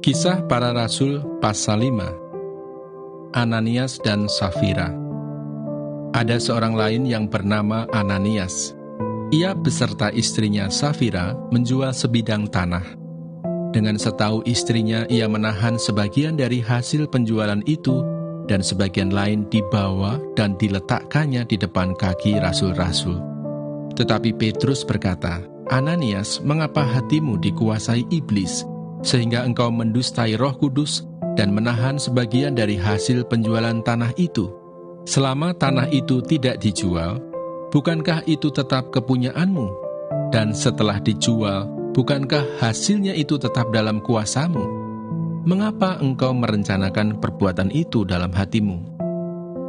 Kisah Para Rasul pasal 5. Ananias dan Safira. Ada seorang lain yang bernama Ananias. Ia beserta istrinya Safira menjual sebidang tanah. Dengan setahu istrinya, ia menahan sebagian dari hasil penjualan itu dan sebagian lain dibawa dan diletakkannya di depan kaki rasul-rasul. Tetapi Petrus berkata, "Ananias, mengapa hatimu dikuasai iblis, sehingga engkau mendustai Roh Kudus dan menahan sebagian dari hasil penjualan tanah itu? Selama tanah itu tidak dijual, bukankah itu tetap kepunyaanmu? Dan setelah dijual, bukankah hasilnya itu tetap dalam kuasamu? Mengapa engkau merencanakan perbuatan itu dalam hatimu?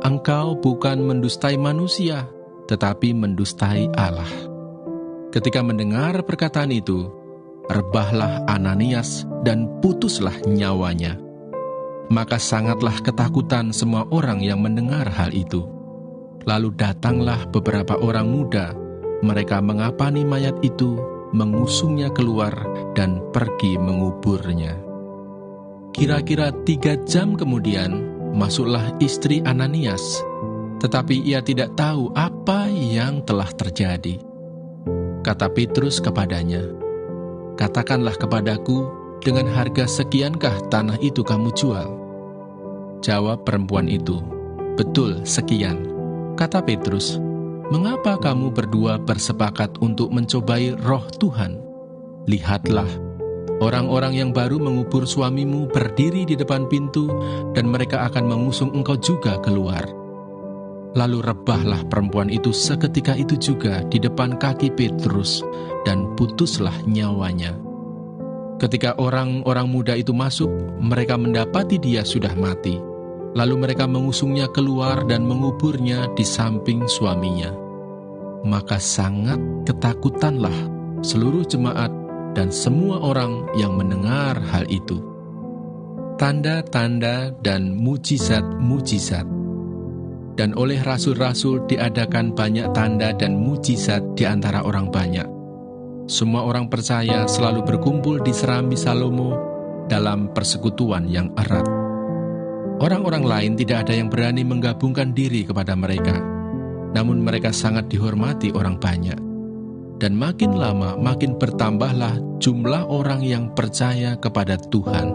Engkau bukan mendustai manusia, tetapi mendustai Allah." Ketika mendengar perkataan itu, rebahlah Ananias dan putuslah nyawanya. Maka sangatlah ketakutan semua orang yang mendengar hal itu. Lalu datanglah beberapa orang muda, mereka mengapani mayat itu, mengusungnya keluar, dan pergi menguburnya. Kira-kira 3 jam kemudian, masuklah istri Ananias, tetapi ia tidak tahu apa yang telah terjadi. Kata Petrus kepadanya, "Katakanlah kepadaku, dengan harga sekiankah tanah itu kamu jual?" Jawab perempuan itu, "Betul, sekian." Kata Petrus, "Mengapa kamu berdua bersepakat untuk mencobai roh Tuhan? Lihatlah, orang-orang yang baru mengubur suamimu berdiri di depan pintu, dan mereka akan mengusung engkau juga keluar." Lalu rebahlah perempuan itu seketika itu juga di depan kaki Petrus, dan putuslah nyawanya. Ketika orang-orang muda itu masuk, mereka mendapati dia sudah mati. Lalu mereka mengusungnya keluar dan menguburnya di samping suaminya. Maka sangat ketakutanlah seluruh jemaat dan semua orang yang mendengar hal itu. Tanda-tanda dan mujizat-mujizat. Dan oleh rasul-rasul diadakan banyak tanda dan mujizat di antara orang banyak. Semua orang percaya selalu berkumpul di Serambi Salomo dalam persekutuan yang erat. Orang-orang lain tidak ada yang berani menggabungkan diri kepada mereka, namun mereka sangat dihormati orang banyak. Dan makin lama makin bertambahlah jumlah orang yang percaya kepada Tuhan,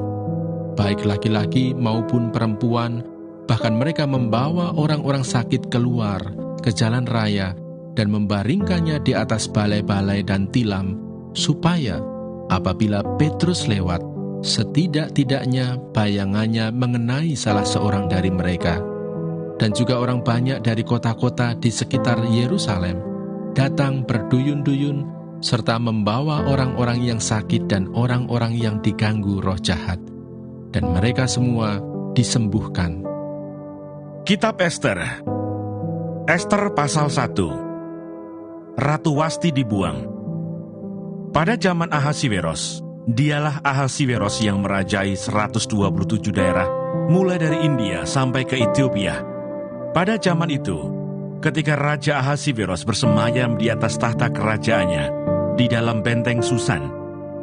baik laki-laki maupun perempuan. Bahkan mereka membawa orang-orang sakit keluar ke jalan raya dan membaringkannya di atas balai-balai dan tilam, supaya apabila Petrus lewat, setidak-tidaknya bayangannya mengenai salah seorang dari mereka. Dan juga orang banyak dari kota-kota di sekitar Yerusalem datang berduyun-duyun, serta membawa orang-orang yang sakit dan orang-orang yang diganggu roh jahat. Dan mereka semua disembuhkan. Kitab Ester. Ester pasal 1. Ratu Wasti dibuang. Pada zaman Ahasiweros, dialah Ahasiweros yang merajai 127 daerah, mulai dari India sampai ke Ethiopia. Pada zaman itu, ketika Raja Ahasiweros bersemayam di atas tahta kerajaannya, di dalam benteng Susan,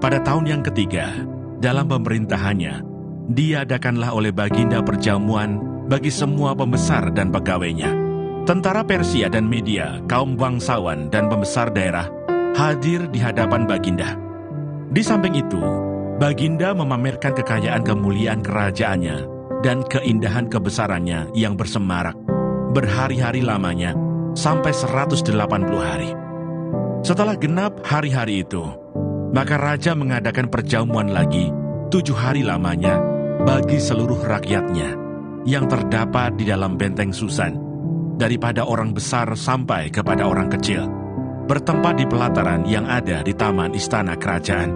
pada tahun yang ketiga, dalam pemerintahannya, diadakanlah oleh Baginda perjamuan bagi semua pembesar dan pegawainya. Tentara Persia dan Media, kaum bangsawan dan pembesar daerah, hadir di hadapan Baginda. Di samping itu, Baginda memamerkan kekayaan kemuliaan kerajaannya dan keindahan kebesarannya yang bersemarak, berhari-hari lamanya, sampai 180 hari. Setelah genap hari-hari itu, maka Raja mengadakan perjamuan lagi 7 hari lamanya bagi seluruh rakyatnya yang terdapat di dalam benteng Susan, daripada orang besar sampai kepada orang kecil, bertempat di pelataran yang ada di taman istana kerajaan.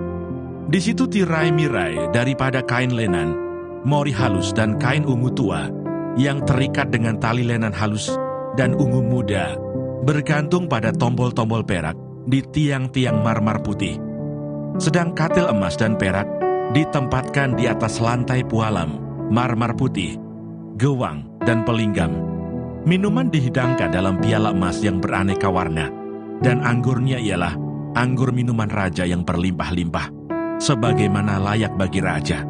Di situ tirai-mirai daripada kain lenan, mori halus dan kain ungu tua, yang terikat dengan tali lenan halus dan ungu muda, bergantung pada tombol-tombol perak di tiang-tiang marmar putih. Sedang katil emas dan perak ditempatkan di atas lantai pualam, marmar putih, gewang, dan pelinggam. Minuman dihidangkan dalam piala emas yang beraneka warna, dan anggurnya ialah anggur minuman raja yang berlimpah-limpah, sebagaimana layak bagi raja.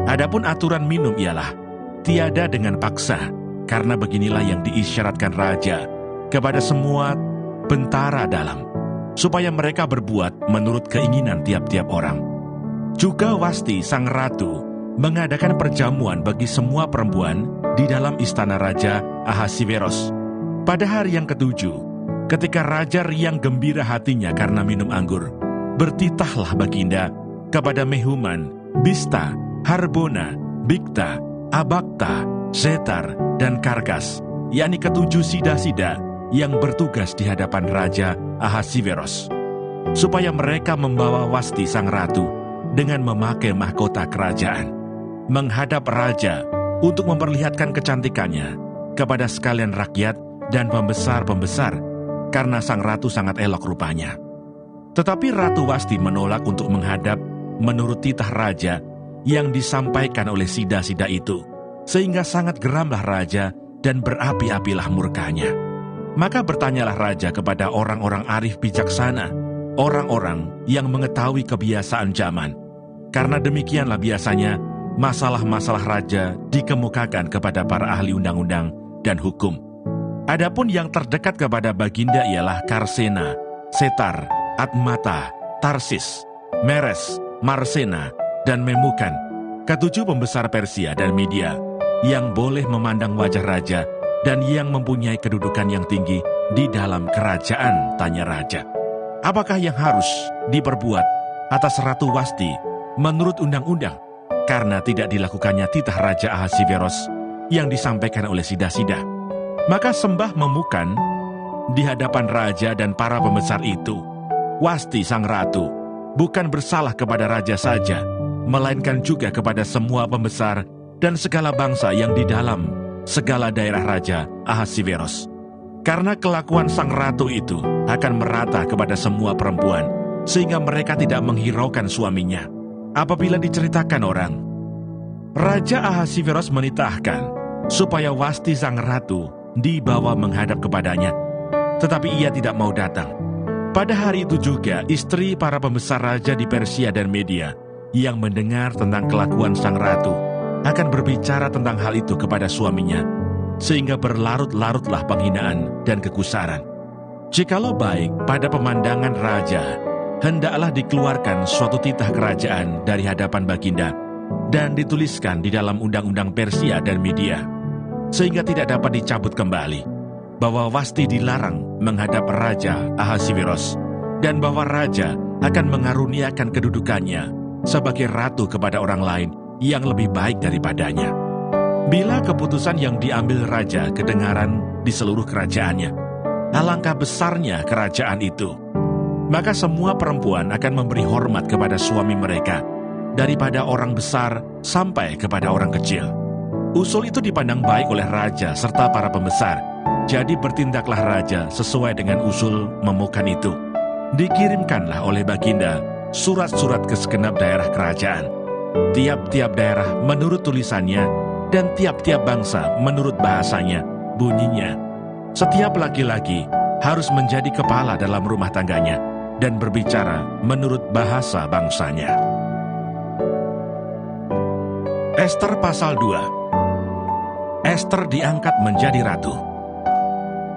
Adapun aturan minum ialah tiada dengan paksa, karena beginilah yang diisyaratkan raja kepada semua bentara dalam, supaya mereka berbuat menurut keinginan tiap-tiap orang. Juga Wasti sang ratu mengadakan perjamuan bagi semua perempuan di dalam istana Raja Ahasiweros. Pada hari yang ketujuh, ketika raja riang gembira hatinya karena minum anggur, bertitahlah Baginda kepada Mehuman, Bista, Harbona, Bigta, Abagta, Zetar, dan Karkas, yakni ketujuh sida-sida yang bertugas di hadapan Raja Ahasiweros, supaya mereka membawa Wasti sang ratu dengan memakai mahkota kerajaan menghadap raja untuk memperlihatkan kecantikannya kepada sekalian rakyat dan pembesar-pembesar, karena sang ratu sangat elok rupanya. Tetapi Ratu Wasti menolak untuk menghadap menurut titah raja yang disampaikan oleh sida-sida itu, sehingga sangat geramlah raja dan berapi-apilah murkanya. Maka bertanyalah raja kepada orang-orang arif bijaksana, orang-orang yang mengetahui kebiasaan zaman, karena demikianlah biasanya masalah-masalah raja dikemukakan kepada para ahli undang-undang dan hukum. Adapun yang terdekat kepada Baginda ialah Karsena, Setar, Atmata, Tarsis, Meres, Marsena, dan Memukan, ketujuh pembesar Persia dan Media, yang boleh memandang wajah raja dan yang mempunyai kedudukan yang tinggi di dalam kerajaan, tanya raja. Apakah yang harus diperbuat atas Ratu Wasti menurut undang-undang, karena tidak dilakukannya titah Raja Ahasiweros yang disampaikan oleh sida-sida? Maka sembah Memukan di hadapan raja dan para pembesar itu, Wasti sang ratu bukan bersalah kepada raja saja, melainkan juga kepada semua pembesar dan segala bangsa yang di dalam segala daerah Raja Ahasiweros. Karena kelakuan sang ratu itu akan merata kepada semua perempuan, sehingga mereka tidak menghiraukan suaminya. Apabila diceritakan orang, Raja Ahasiweros menitahkan supaya Wasti sang ratu dibawa menghadap kepadanya, tetapi ia tidak mau datang. Pada hari itu juga istri para pembesar raja di Persia dan Media yang mendengar tentang kelakuan sang ratu akan berbicara tentang hal itu kepada suaminya, sehingga berlarut-larutlah penghinaan dan kekusaran. Jikalau baik pada pemandangan raja, hendaklah dikeluarkan suatu titah kerajaan dari hadapan Baginda dan dituliskan di dalam undang-undang Persia dan Media, sehingga tidak dapat dicabut kembali, bahwa Wasti dilarang menghadap Raja Ahasiweros, dan bahwa raja akan mengaruniakan kedudukannya sebagai ratu kepada orang lain yang lebih baik daripadanya. Bila keputusan yang diambil raja kedengaran di seluruh kerajaannya, alangkah besarnya kerajaan itu, maka semua perempuan akan memberi hormat kepada suami mereka, daripada orang besar sampai kepada orang kecil. Usul itu dipandang baik oleh raja serta para pembesar, jadi bertindaklah raja sesuai dengan usul Memukan itu. Dikirimkanlah oleh Baginda surat-surat ke segenap daerah kerajaan, tiap-tiap daerah menurut tulisannya, dan tiap-tiap bangsa menurut bahasanya, bunyinya. Setiap laki-laki harus menjadi kepala dalam rumah tangganya dan berbicara menurut bahasa bangsanya. Ester pasal 2. Ester diangkat menjadi ratu.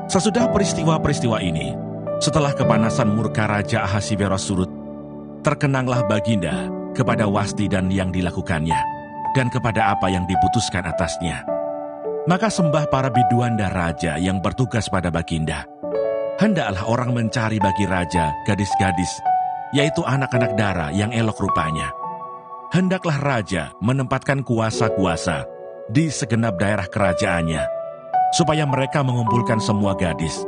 Sesudah peristiwa-peristiwa ini, setelah kepanasan murka Raja Ahasiweros surut, terkenanglah Baginda kepada Wasti dan yang dilakukannya, dan kepada apa yang diputuskan atasnya. Maka sembah para biduan dan raja yang bertugas pada Baginda. Hendaklah orang mencari bagi raja gadis-gadis, yaitu anak-anak dara yang elok rupanya. Hendaklah raja menempatkan kuasa-kuasa di segenap daerah kerajaannya, supaya mereka mengumpulkan semua gadis,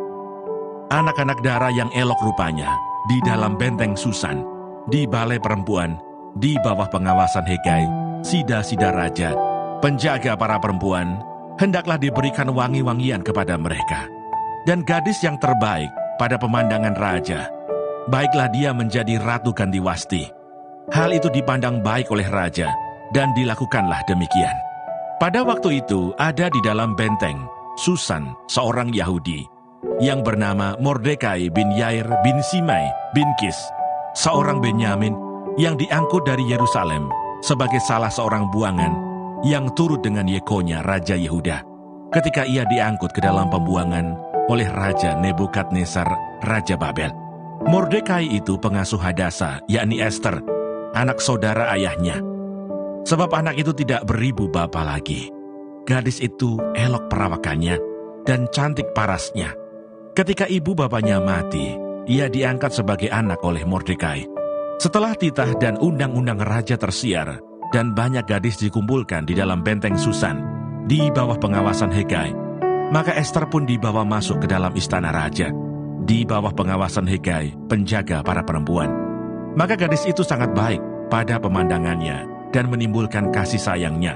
anak-anak dara yang elok rupanya, di dalam benteng Susan, di balai perempuan, di bawah pengawasan Hegai, sida-sida raja, penjaga para perempuan, hendaklah diberikan wangi-wangian kepada mereka. Dan gadis yang terbaik pada pemandangan raja, baiklah dia menjadi ratu ganti Wasti. Hal itu dipandang baik oleh raja, dan dilakukanlah demikian. Pada waktu itu ada di dalam benteng Susan seorang Yahudi yang bernama Mordekai bin Yair bin Simei bin Kis, seorang Benyamin yang diangkut dari Yerusalem sebagai salah seorang buangan yang turut dengan Yekonya Raja Yehuda ketika ia diangkut ke dalam pembuangan oleh Raja Nebukadnezar, Raja Babel. Mordekai itu pengasuh Hadasa, yakni Ester, anak saudara ayahnya. Sebab anak itu tidak beribu bapa lagi. Gadis itu elok perawakannya dan cantik parasnya. Ketika ibu bapaknya mati, ia diangkat sebagai anak oleh Mordekai. Setelah titah dan undang-undang raja tersiar, dan banyak gadis dikumpulkan di dalam benteng Susan, di bawah pengawasan Hegai, maka Ester pun dibawa masuk ke dalam istana raja, di bawah pengawasan Hegai, penjaga para perempuan. Maka gadis itu sangat baik pada pemandangannya, dan menimbulkan kasih sayangnya,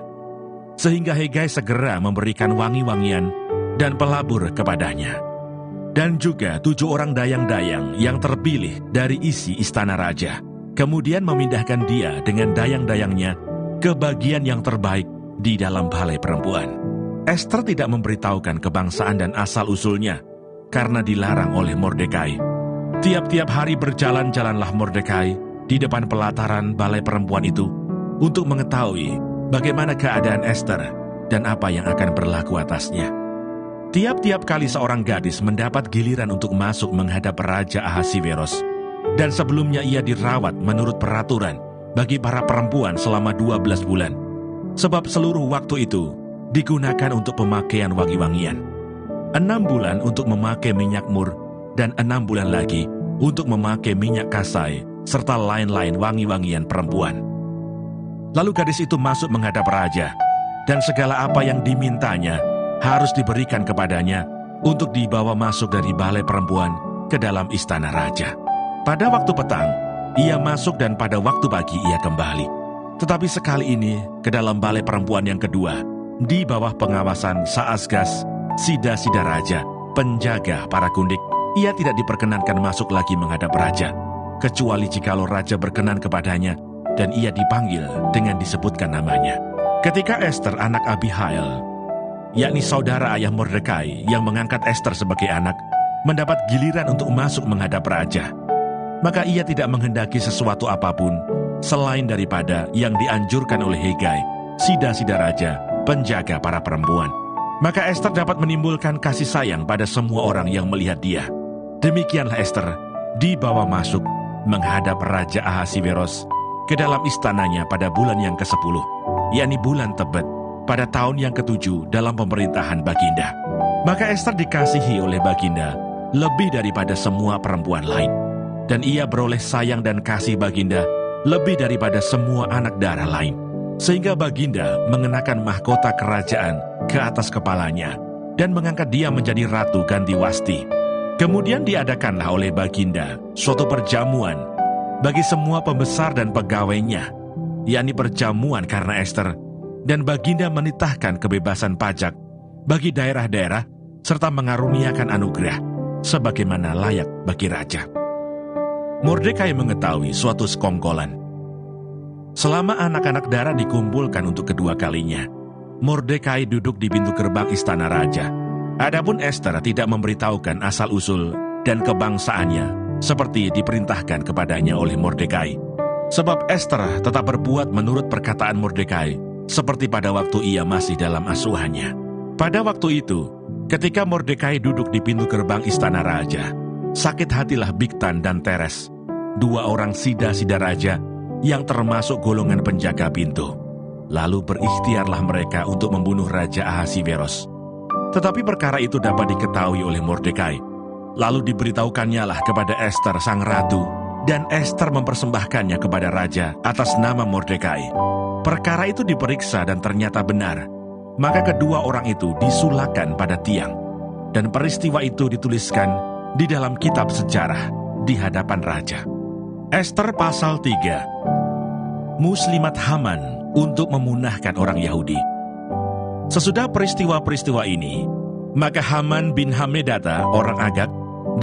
sehingga Hegai segera memberikan wangi-wangian dan pelabur kepadanya. Dan juga 7 orang dayang-dayang yang terpilih dari isi istana raja, kemudian memindahkan dia dengan dayang-dayangnya ke bagian yang terbaik di dalam balai perempuan. Ester tidak memberitahukan kebangsaan dan asal-usulnya, karena dilarang oleh Mordekai. Tiap-tiap hari berjalan-jalanlah Mordekai di depan pelataran balai perempuan itu, untuk mengetahui bagaimana keadaan Ester dan apa yang akan berlaku atasnya. Tiap-tiap kali seorang gadis mendapat giliran untuk masuk menghadap Raja Ahasiweros, dan sebelumnya ia dirawat menurut peraturan bagi para perempuan selama 12 bulan, sebab seluruh waktu itu digunakan untuk pemakaian wangi-wangian. 6 bulan untuk memakai minyak mur, dan 6 bulan lagi untuk memakai minyak kasai, serta lain-lain wangi-wangian perempuan. Lalu gadis itu masuk menghadap raja, dan segala apa yang dimintanya harus diberikan kepadanya untuk dibawa masuk dari balai perempuan ke dalam istana raja. Pada waktu petang, ia masuk, dan pada waktu pagi ia kembali. Tetapi sekali ini ke dalam balai perempuan yang kedua, di bawah pengawasan Saasgas, Sida-sida raja, penjaga para kundik, ia tidak diperkenankan masuk lagi menghadap raja, kecuali jikalau raja berkenan kepadanya, dan ia dipanggil dengan disebutkan namanya. Ketika Ester anak Abihail, yakni saudara ayah Mordekai yang mengangkat Ester sebagai anak, mendapat giliran untuk masuk menghadap raja, maka ia tidak menghendaki sesuatu apapun selain daripada yang dianjurkan oleh Hegai, Sida-sida raja, penjaga para perempuan. Maka Ester dapat menimbulkan kasih sayang pada semua orang yang melihat dia. Demikianlah Ester dibawa masuk menghadap Raja Ahasiweros ke dalam istananya pada bulan yang ke-10, yakni bulan Tebet, pada tahun yang ke-7 dalam pemerintahan Baginda. Maka Ester dikasihi oleh Baginda lebih daripada semua perempuan lain, dan ia beroleh sayang dan kasih Baginda lebih daripada semua anak darah lain, sehingga Baginda mengenakan mahkota kerajaan ke atas kepalanya dan mengangkat dia menjadi Ratu Ganti Wasti. Kemudian diadakanlah oleh Baginda suatu perjamuan bagi semua pembesar dan pegawainya, yakni perjamuan karena Ester, dan Baginda menitahkan kebebasan pajak bagi daerah-daerah serta mengaruniakan anugerah sebagaimana layak bagi raja. Mordekai mengetahui suatu sekongkolan. Selama anak-anak darah dikumpulkan untuk kedua kalinya, Mordekai duduk di pintu gerbang istana raja. Adapun Ester tidak memberitahukan asal-usul dan kebangsaannya seperti diperintahkan kepadanya oleh Mordekai. Sebab Ester tetap berbuat menurut perkataan Mordekai seperti pada waktu ia masih dalam asuhannya. Pada waktu itu, ketika Mordekai duduk di pintu gerbang istana raja, sakit hatilah Bigtan dan Teres, 2 orang sida-sida raja yang termasuk golongan penjaga pintu. Lalu berikhtiarlah mereka untuk membunuh Raja Ahasiweros. Tetapi perkara itu dapat diketahui oleh Mordekai. Lalu diberitahukannya kepada Ester sang ratu, dan Ester mempersembahkannya kepada raja atas nama Mordekai. Perkara itu diperiksa dan ternyata benar. Maka kedua orang itu disulahkan pada tiang, dan peristiwa itu dituliskan di dalam kitab sejarah di hadapan raja. Ester pasal 3. Muslimat Haman untuk memunahkan orang Yahudi. Sesudah peristiwa-peristiwa ini, maka Haman bin Hamedata, orang Agag,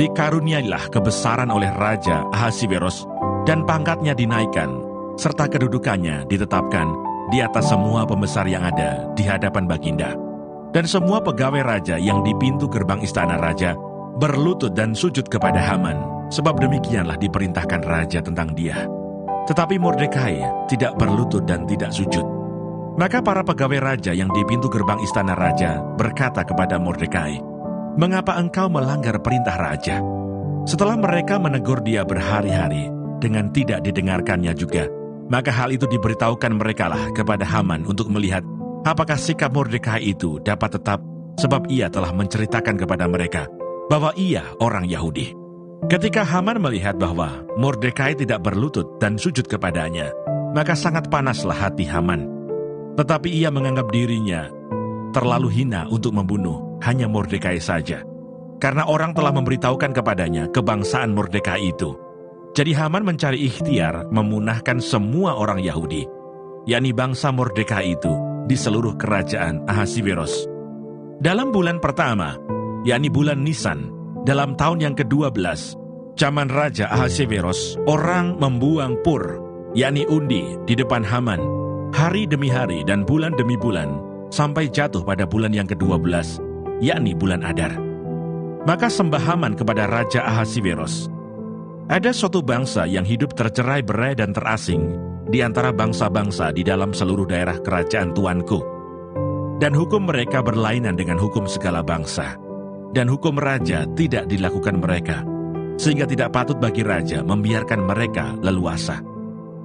dikaruniailah kebesaran oleh Raja Ahasiweros, dan pangkatnya dinaikkan, serta kedudukannya ditetapkan di atas semua pembesar yang ada di hadapan Baginda. Dan semua pegawai raja yang di pintu gerbang istana raja berlutut dan sujud kepada Haman, sebab demikianlah diperintahkan raja tentang dia. Tetapi Mordekai tidak berlutut dan tidak sujud. Maka para pegawai raja yang di pintu gerbang istana raja berkata kepada Mordekai, "Mengapa engkau melanggar perintah raja?" Setelah mereka menegur dia berhari-hari dengan tidak didengarkannya juga, maka hal itu diberitahukan merekalah kepada Haman untuk melihat apakah sikap Mordekai itu dapat tetap, sebab ia telah menceritakan kepada mereka bahwa ia orang Yahudi. Ketika Haman melihat bahwa Mordekai tidak berlutut dan sujud kepadanya, maka sangat panaslah hati Haman. Tetapi ia menganggap dirinya terlalu hina untuk membunuh hanya Mordekai saja, karena orang telah memberitahukan kepadanya kebangsaan Mordekai itu. Jadi Haman mencari ikhtiar memunahkan semua orang Yahudi, yakni bangsa Mordekai itu, di seluruh kerajaan Ahasiweros. Dalam bulan pertama, yakni bulan Nisan, dalam tahun yang ke-12, zaman Raja Ahasiweros, orang membuang pur, yakni undi, di depan Haman, hari demi hari dan bulan demi bulan, sampai jatuh pada bulan yang ke-12, yakni bulan Adar. Maka sembah Haman kepada Raja Ahasiweros. Ada suatu bangsa yang hidup tercerai-berai dan terasing di antara bangsa-bangsa di dalam seluruh daerah kerajaan tuanku. Dan hukum mereka berlainan dengan hukum segala bangsa. Dan hukum raja tidak dilakukan mereka, sehingga tidak patut bagi raja membiarkan mereka leluasa.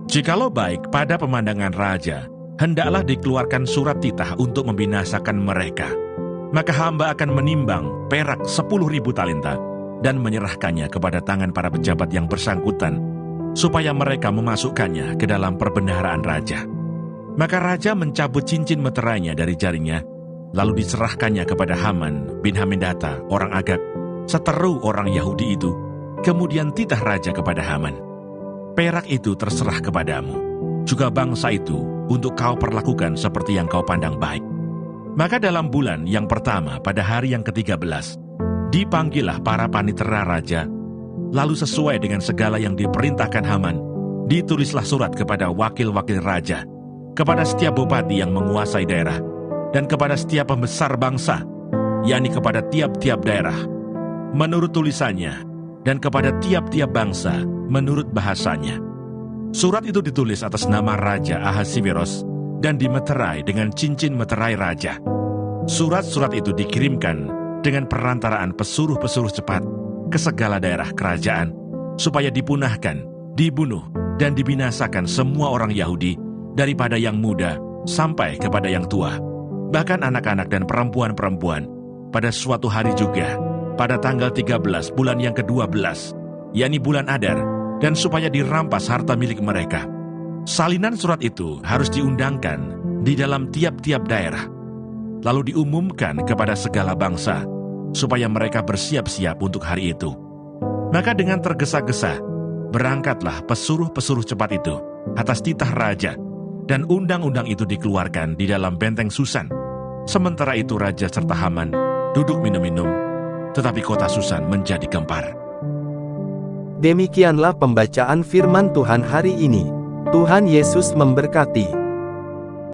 Jikalau baik pada pemandangan raja, hendaklah dikeluarkan surat titah untuk membinasakan mereka. Maka hamba akan menimbang perak 10.000 talenta dan menyerahkannya kepada tangan para pejabat yang bersangkutan, supaya mereka memasukkannya ke dalam perbendaharaan raja. Maka raja mencabut cincin meterainya dari jarinya, lalu diserahkannya kepada Haman bin Hamedata, orang Agag, seteru orang Yahudi itu. Kemudian titah raja kepada Haman, "Perak itu terserah kepadamu, juga bangsa itu untuk kau perlakukan seperti yang kau pandang baik." Maka dalam bulan yang pertama pada hari yang ke-13, dipanggillah para panitera raja, lalu sesuai dengan segala yang diperintahkan Haman, ditulislah surat kepada wakil-wakil raja, kepada setiap bupati yang menguasai daerah, dan kepada setiap pembesar bangsa, yakni kepada tiap-tiap daerah, menurut tulisannya, dan kepada tiap-tiap bangsa, menurut bahasanya. Surat itu ditulis atas nama Raja Ahasiweros, dan dimeterai dengan cincin meterai raja. Surat-surat itu dikirimkan dengan perantaraan pesuruh-pesuruh cepat ke segala daerah kerajaan, supaya dipunahkan, dibunuh, dan dibinasakan semua orang Yahudi, daripada yang muda sampai kepada yang tua, bahkan anak-anak dan perempuan-perempuan, pada suatu hari juga, pada tanggal 13 bulan yang ke-12, yakni bulan Adar, dan supaya dirampas harta milik mereka. Salinan surat itu harus diundangkan di dalam tiap-tiap daerah, lalu diumumkan kepada segala bangsa, supaya mereka bersiap-siap untuk hari itu. Maka dengan tergesa-gesa, berangkatlah pesuruh-pesuruh cepat itu atas titah raja, dan undang-undang itu dikeluarkan di dalam benteng Susan. Sementara itu raja serta Haman duduk minum-minum, tetapi kota Susan menjadi gempar. Demikianlah pembacaan firman Tuhan hari ini. Tuhan Yesus memberkati.